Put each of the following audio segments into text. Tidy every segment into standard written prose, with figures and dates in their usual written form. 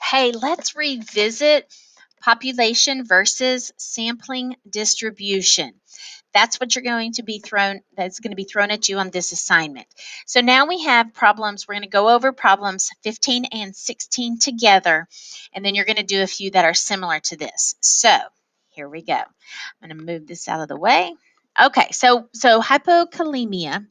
Hey, let's revisit population versus sampling distribution. That's what you're going to be thrown, that's going to be thrown at you on this assignment. So now we have problems. We're going to go over problems 15 and 16 together, and then you're going to do a few that are similar to this. So here we go. I'm going to move this out of the way. Okay, so hypokalemia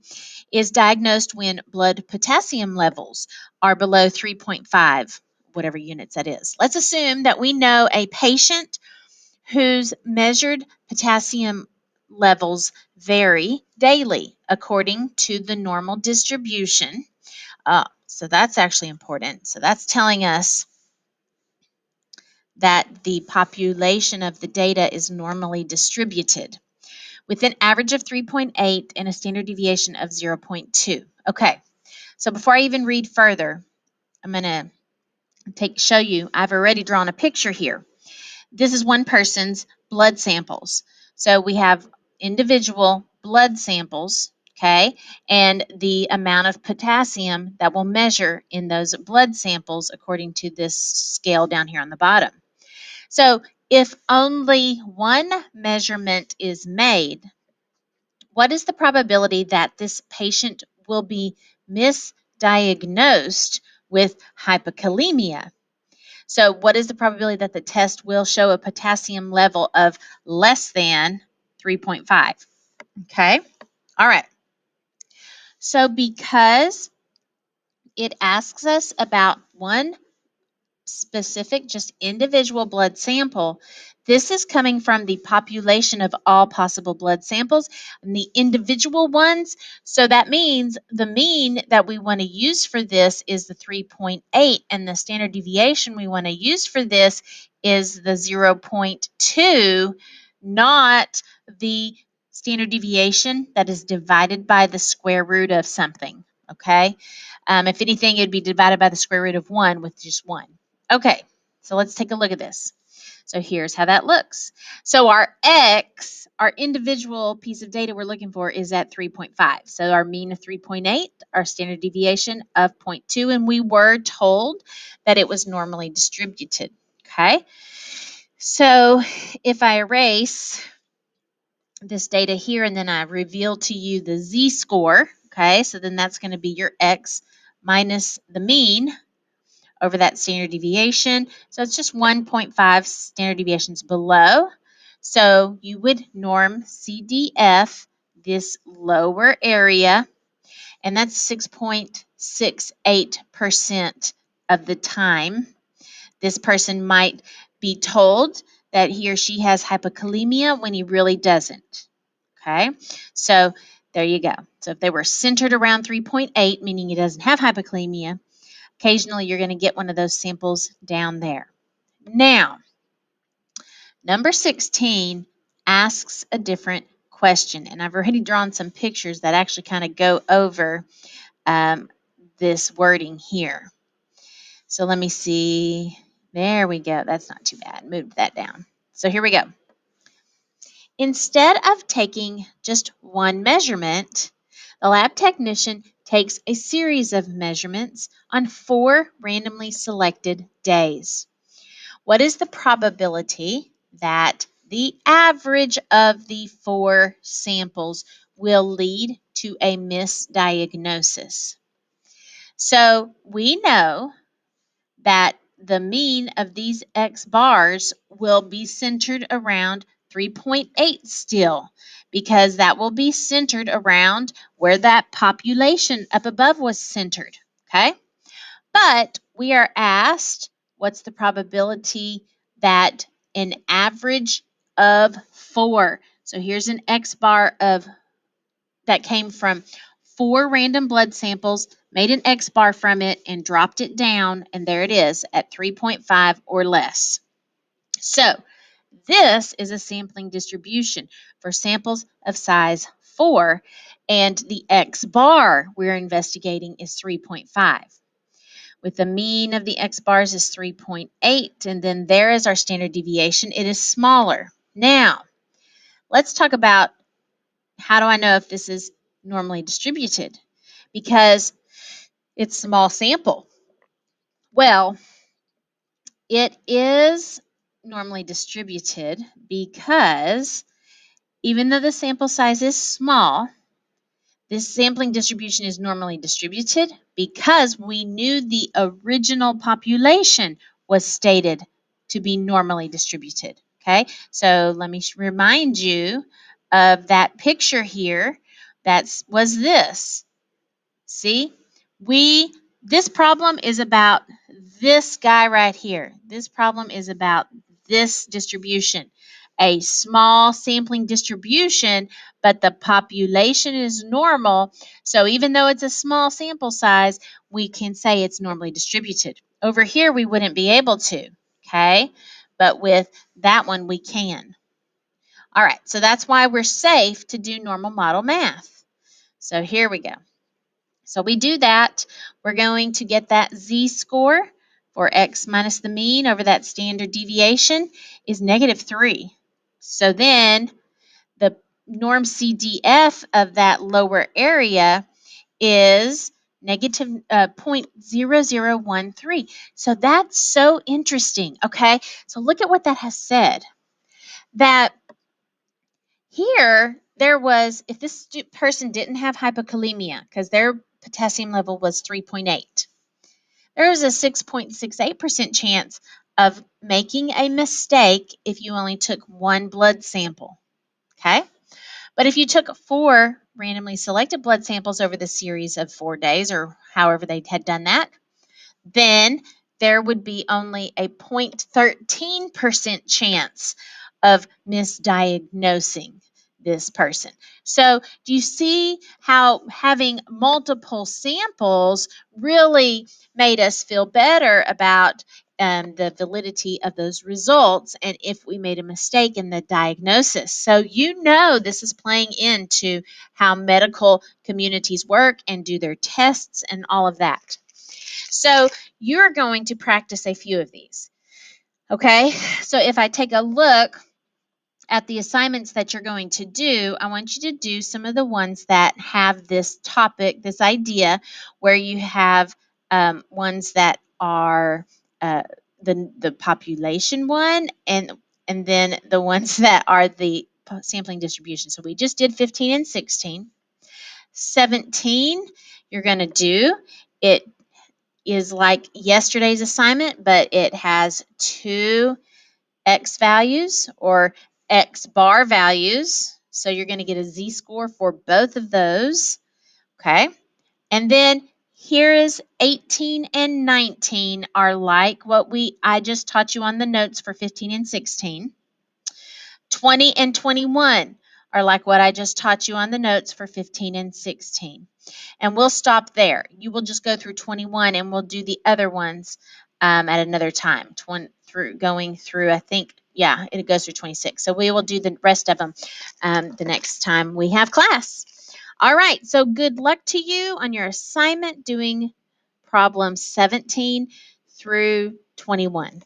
is diagnosed when blood potassium levels are below 3.5, whatever units that is. Let's assume that we know a patient whose measured potassium levels vary daily according to the normal distribution. So that's actually important. So that's telling us that the population of the data is normally distributed with an average of 3.8 and a standard deviation of 0.2. Okay, so before I even read further, I'm going to show you, I've already drawn a picture here. This is one person's blood samples. So we have individual blood samples, okay, and the amount of potassium that we'll measure in those blood samples according to this scale down here on the bottom. So if only one measurement is made, what is the probability that this patient will be misdiagnosed with hypokalemia? So what is the probability that the test will show a potassium level of less than 3.5? Okay, all right. So because it asks us about one specific, just individual blood sample, this is coming from the population of all possible blood samples and the individual ones. So that means the mean that we want to use for this is the 3.8, and the standard deviation we want to use for this is the 0.2, not the standard deviation that is divided by the square root of something. Okay, if anything, it'd be divided by the square root of 1 with just 1. Okay, so let's take a look at this. So here's how that looks. So our X, our individual piece of data we're looking for, is at 3.5. So our mean of 3.8, our standard deviation of 0.2, and we were told that it was normally distributed. Okay, so if I erase this data here and then I reveal to you the Z-score, okay, so then that's going to be your X minus the mean over that standard deviation. So it's just 1.5 standard deviations below. So you would norm CDF this lower area, and that's 6.68% of the time. This person might be told that he or she has hypokalemia when he really doesn't. Okay, so there you go. So if they were centered around 3.8, meaning he doesn't have hypokalemia, occasionally you're going to get one of those samples down there. Now, number 16 asks a different question, and I've already drawn some pictures that actually kind of go over this wording here. So let me see. There we go. That's not too bad. Move that down. So here we go. Instead of taking just one measurement, the lab technician takes a series of measurements on 4 randomly selected days. What is the probability that the average of the 4 samples will lead to a misdiagnosis? So we know that the mean of these X bars will be centered around 3.8 still, because that will be centered around where that population up above was centered, okay? But we are asked, what's the probability that an average of 4, so here's an X bar of that came from 4 random blood samples, made an X bar from it, and dropped it down, and there it is at 3.5 or less. So this is a sampling distribution for samples of size 4, and the X bar we're investigating is 3.5. With the mean of the X bars is 3.8, and then there is our standard deviation. It is smaller. Now, let's talk about how do I know if this is normally distributed? Because it's small sample. Well, It is normally distributed because even though the sample size is small, this sampling distribution is normally distributed because we knew the original population was stated to be normally distributed. Okay, so let me remind you of that picture here. That was this. See, this problem is about this guy right here. This problem is about this distribution, a small sampling distribution, but the population is normal. So even though it's a small sample size, we can say it's normally distributed. Over here, we wouldn't be able to, okay? But with that one, we can. All right, so that's why we're safe to do normal model math. So here we go. So we do that. We're going to get that z-score for x minus the mean over that standard deviation is -3. So then the norm CDF of that lower area is negative 0.0013. So that's so interesting. Okay, so look at what that has said. That here, there was, if this person didn't have hypokalemia, because their potassium level was 3.8, there was a 6.68% chance of making a mistake if you only took one blood sample. Okay? But if you took 4 randomly selected blood samples over the series of 4 days, or however they had done that, then there would be only a 0.13% chance of misdiagnosing this person. So do you see how having multiple samples really made us feel better about the validity of those results and if we made a mistake in the diagnosis? So you know this is playing into how medical communities work and do their tests and all of that. So you're going to practice a few of these. Okay, so if I take a look at the assignments that you're going to do, I want you to do some of the ones that have this topic, this idea, where you have ones that are the population one, and then the ones that are the sampling distribution. So we just did 15 and 16. 17, you're going to do it is like yesterday's assignment, but it has 2 x values or x bar values. So you're going to get a z-score for both of those. Okay. And then here is 18 and 19 are like what I just taught you on the notes for 15 and 16. 20 and 21 are like what I just taught you on the notes for 15 and 16. And we'll stop there. You will just go through 21 and we'll do the other ones at another time. Going through, I think, yeah, it goes through 26. So we will do the rest of them the next time we have class. All right, so good luck to you on your assignment doing problem 17 through 21.